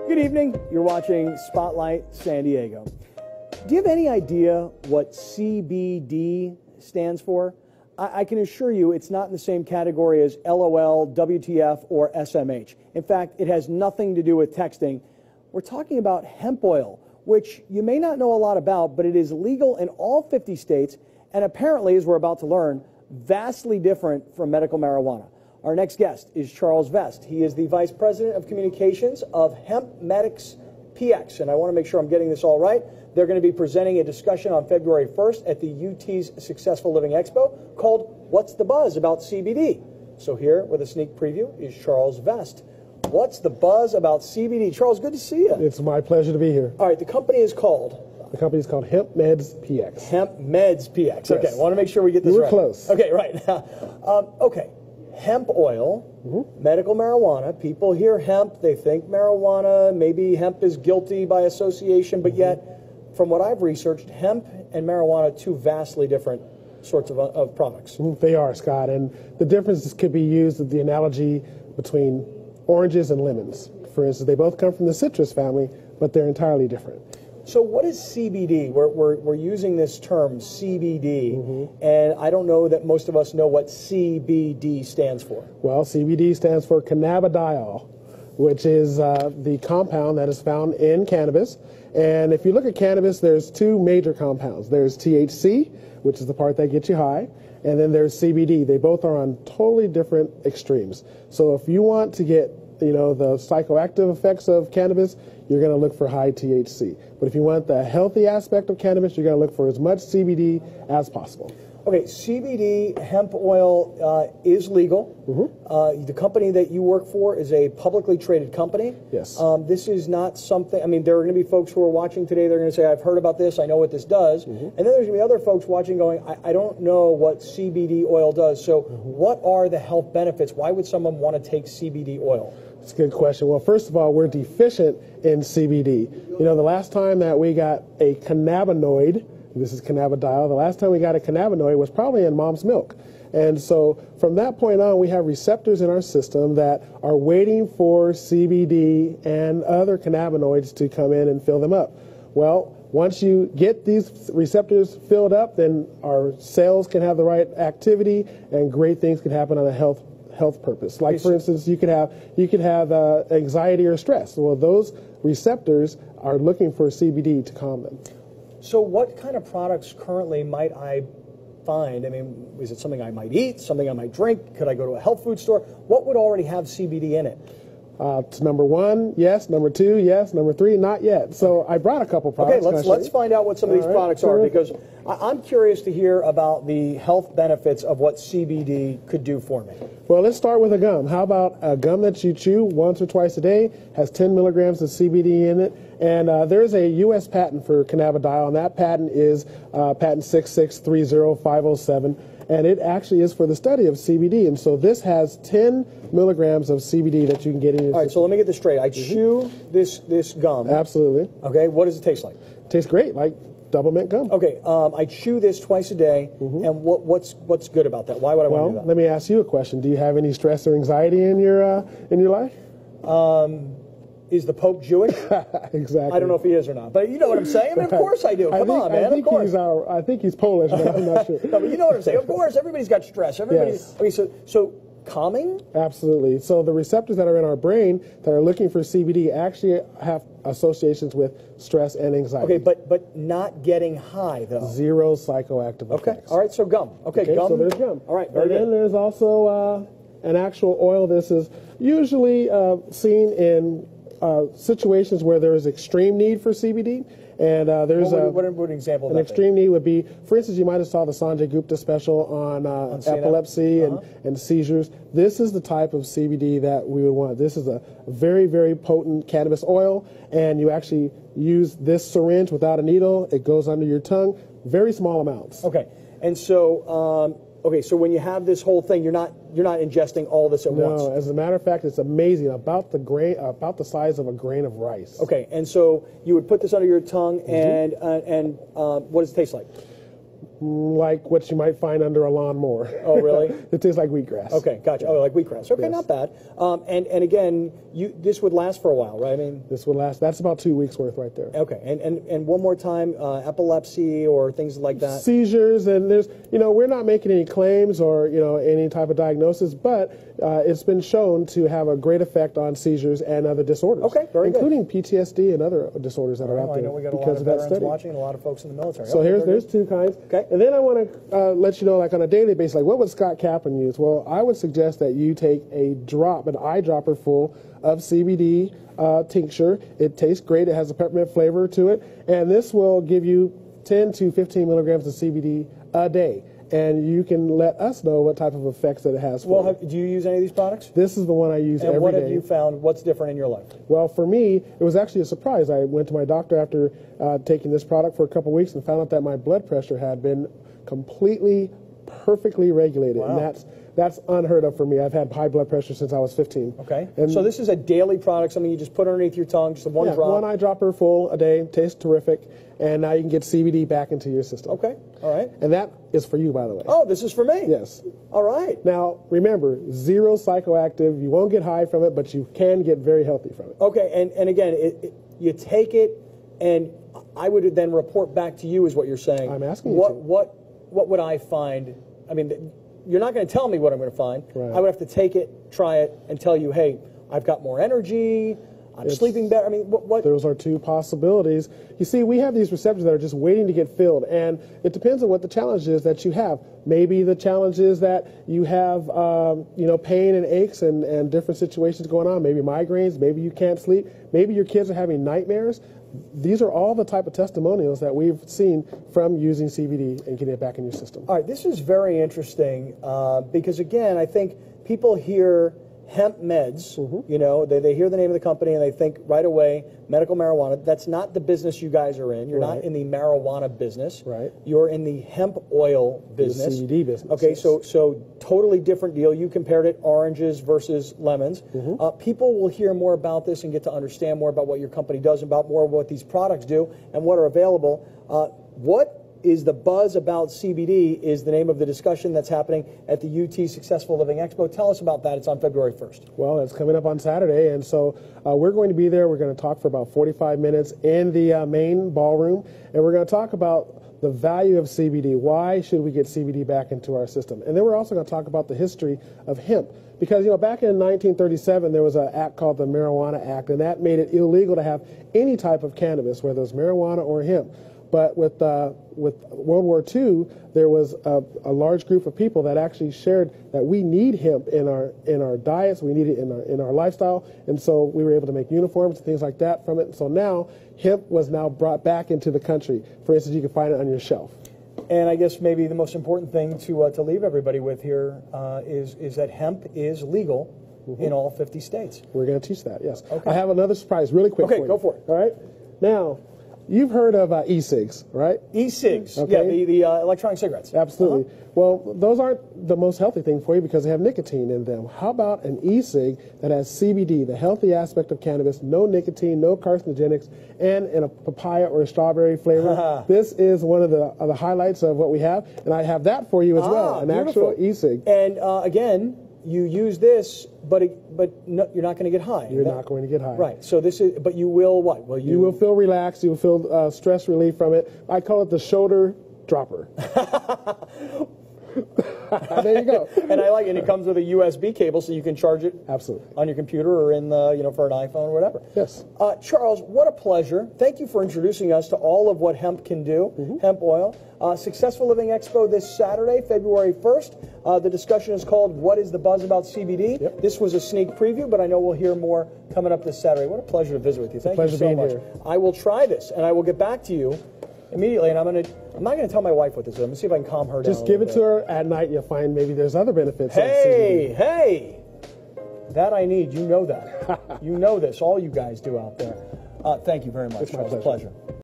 Good evening. You're watching Spotlight San Diego. Do you have any idea what CBD stands for? I can assure you it's not in the same category as LOL, WTF, or SMH. In fact, it has nothing to do with texting. We're talking about hemp oil, which you may not know a lot about, but it is legal in all 50 states, and apparently, as we're about to learn, vastly different from medical marijuana. Our next guest is Charles Vest. He is the Vice President of Communications of HempMEDS PX, and I want to make sure I'm getting this all right. They're going to be presenting a discussion on February 1st at the UT's Successful Living Expo called What's the Buzz About CBD? So here with a sneak preview is Charles Vest. What's the buzz about CBD? Charles, good to see you. It's my pleasure to be here. All right, the company is called? The company is called HempMEDS PX. HempMEDS PX. Yes. Okay, I want to make sure we get this right. We're close. Okay, right. Okay, hemp oil, medical marijuana. People hear hemp, they think marijuana. Maybe hemp is guilty by association, but yet, from what I've researched, hemp and marijuana are two vastly different sorts of products. They are, Scott, and the differences could be used with the analogy between oranges and lemons. For instance, they both come from the citrus family, but they're entirely different. So what is CBD? We're using this term CBD, and I don't know that most of us know what CBD stands for. Well, CBD stands for Cannabidiol, which is the compound that is found in cannabis. And if you look at cannabis, there's two major compounds. There's THC, which is the part that gets you high, and then there's CBD. They both are on totally different extremes. So if you want to get, the psychoactive effects of cannabis, you're going to look for high THC. But if you want the healthy aspect of cannabis, you're going to look for as much CBD as possible. Okay, CBD hemp oil is legal. The company that you work for is a publicly traded company. Yes. This is not something, there are going to be folks who are watching today, they're going to say, I've heard about this, I know what this does. And then there's going to be other folks watching going, I don't know what CBD oil does. So what are the health benefits? Why would someone want to take CBD oil? That's a good question. Well, first of all, we're deficient in CBD. The last time that we got a cannabinoid, this is cannabidiol, the last time we got a cannabinoid was probably in mom's milk. And so from that point on, we have receptors in our system that are waiting for CBD and other cannabinoids to come in and fill them up. Well, once you get these receptors filled up, then our cells can have the right activity and great things can happen on a health purpose. Like, for instance, you could have anxiety or stress. Well, those receptors are looking for CBD to calm them. So what kind of products currently might I find? Is it something I might eat, something I might drink? Could I go to a health food store? What would already have CBD in it? Number one, yes. Number two, yes. Number three, not yet. So I brought a couple products. Okay, let's find out what some of these products are, because I'm curious to hear about the health benefits of what CBD could do for me. Well, let's start with a gum. How about a gum that you chew once or twice a day, has 10 milligrams of CBD in it, and there's a U.S. patent for cannabidiol, and that patent is patent 6630507. And it actually is for the study of CBD. And so this has 10 milligrams of CBD that you can get in your system. All right, so let me get this straight. I chew this gum. Absolutely. Okay, what does it taste like? It tastes great, like double mint gum. Okay, I chew this twice a day, and what's good about that? Why would I want to do that? Well, let me ask you a question. Do you have any stress or anxiety in your life? Is the Pope Jewish? Exactly. I don't know if he is or not, but you know what I'm saying. Of course I do. Come on, man. Of course. I think he's Polish, but I'm not sure. No, but you know what I'm saying. Of course, everybody's got stress. Yes. So calming? Absolutely. So the receptors that are in our brain that are looking for CBD actually have associations with stress and anxiety. Okay, but not getting high though. Zero psychoactive effects. Okay. All right. So gum. Okay. Gum. So there's gum. All right. Very good. And then there's also an actual oil. This is usually seen in situations where there is extreme need for CBD, and there's what an example of an extreme need would be, for instance, you might have saw the Sanjay Gupta special on epilepsy and seizures. This is the type of CBD that we would want. This is a very, very potent cannabis oil, and you actually use this syringe without a needle. It goes under your tongue, very small amounts. Okay, and so so when you have this whole thing, you're not ingesting all this at once. No, as a matter of fact, it's amazing. About the size of a grain of rice. Okay, and so you would put this under your tongue, and what does it taste like? Like what you might find under a lawnmower. Oh, really? It tastes like wheatgrass. Okay, gotcha. Oh, like wheatgrass. Okay, Yes. not bad. And again, this would last for a while, right? I mean, This would last. That's about 2 weeks worth right there. okay. And one more time, epilepsy or things like that. Seizures, and there's, we're not making any claims or, any type of diagnosis, but it's been shown to have a great effect on seizures and other disorders. Okay, very good. including PTSD and other disorders that are out I there know we got a lot because of of that veterans study. watching and a lot of folks in the military. So Okay, there's two kinds. Okay. And then I want to let you know, like on a daily basis, like what would Scott Kaplan use? Well, I would suggest that you take an eyedropper full of CBD tincture. It tastes great. It has a peppermint flavor to it. And this will give you 10 to 15 milligrams of CBD a day. And you can let us know what type of effects that it has for you. Do you use any of these products? This is the one I use every day. And what have you found? What's different in your life? Well, for me, it was actually a surprise. I went to my doctor after taking this product for a couple weeks and found out that my blood pressure had been completely, perfectly regulated. Wow. And that's unheard of for me. I've had high blood pressure since I was 15. Okay. And so this is a daily product, something you just put underneath your tongue, just one drop. one eyedropper full a day, tastes terrific, and now you can get CBD back into your system. Okay, all right. And that is for you, by the way. Oh, this is for me? Yes. All right. Now, remember, zero psychoactive. You won't get high from it, but you can get very healthy from it. Okay, and again, you take it, and I would then report back to you, is what you're saying. I'm asking you What would I find? I mean, you're not going to tell me what I'm going to find. Right. I would have to take it, try it, and tell you, hey, I've got more energy, I'm sleeping better. I mean, what? Those are two possibilities. You see, we have these receptors that are just waiting to get filled, and it depends on what the challenge is that you have. Maybe the challenge is that you have, pain and aches and different situations going on. Maybe migraines. Maybe you can't sleep. Maybe your kids are having nightmares. These are all the type of testimonials that we've seen from using CBD and getting it back in your system. All right, this is very interesting because, again, I think people hear HempMEDS, they hear the name of the company and they think right away medical marijuana. That's not the business you guys are in. You're not in the marijuana business. Right. You're in the hemp oil business. The CBD business. Okay, yes. so totally different deal. You compared it oranges versus lemons. People will hear more about this and get to understand more about what your company does, about more of what these products do and what are available. What is the buzz about CBD is the name of the discussion that's happening at the UT Successful Living Expo. Tell us about that. It's on February 1st. Well, it's coming up on Saturday, and so we're going to be there. We're going to talk for about 45 minutes in the main ballroom, and we're going to talk about the value of CBD. Why should we get CBD back into our system? And then we're also going to talk about the history of hemp. Because, back in 1937, there was an act called the Marijuana Act, and that made it illegal to have any type of cannabis, whether it's marijuana or hemp. But with World War II, there was a large group of people that actually shared that we need hemp in our diets, we need it in our lifestyle, and so we were able to make uniforms and things like that from it. And so now hemp was now brought back into the country. For instance, you can find it on your shelf. And I guess maybe the most important thing to leave everybody with here is that hemp is legal in all 50 states. We're going to teach that, yes. Okay. I have another surprise really quick for you. Okay, go for it. All right? Now, you've heard of e-cigs, right? E-cigs, okay. Yeah, the electronic cigarettes. Absolutely. Well, those aren't the most healthy thing for you because they have nicotine in them. How about an e-cig that has CBD, the healthy aspect of cannabis, no nicotine, no carcinogenics, and in a papaya or a strawberry flavor? This is one of the highlights of what we have, and I have that for you as well, an beautiful. actual e-cig. And again, you use this, but no, you're not going to get high. You're not going to get high. Right. So this is, but you will what? Well, you will feel relaxed. You will feel stress relief from it. I call it the shoulder dropper. There you go. And I like it. It comes with a USB cable, so you can charge it absolutely on your computer or in the for an iPhone or whatever. Yes. Charles, what a pleasure. Thank you for introducing us to all of what hemp can do. Hemp oil. Successful Living Expo this Saturday, February 1st. The discussion is called "What is the Buzz About CBD?" Yep. This was a sneak preview, but I know we'll hear more coming up this Saturday. What a pleasure to visit with you. Thank you so much. Here. I will try this, and I will get back to you immediately, and I'm not going to tell my wife what this is. I'm going to see if I can calm her down. Just give it to her at night. You'll find maybe there's other benefits. Hey, that I need. You know that. You know this. All you guys do out there. Thank you very much. It's my Charles. pleasure. Pleasure.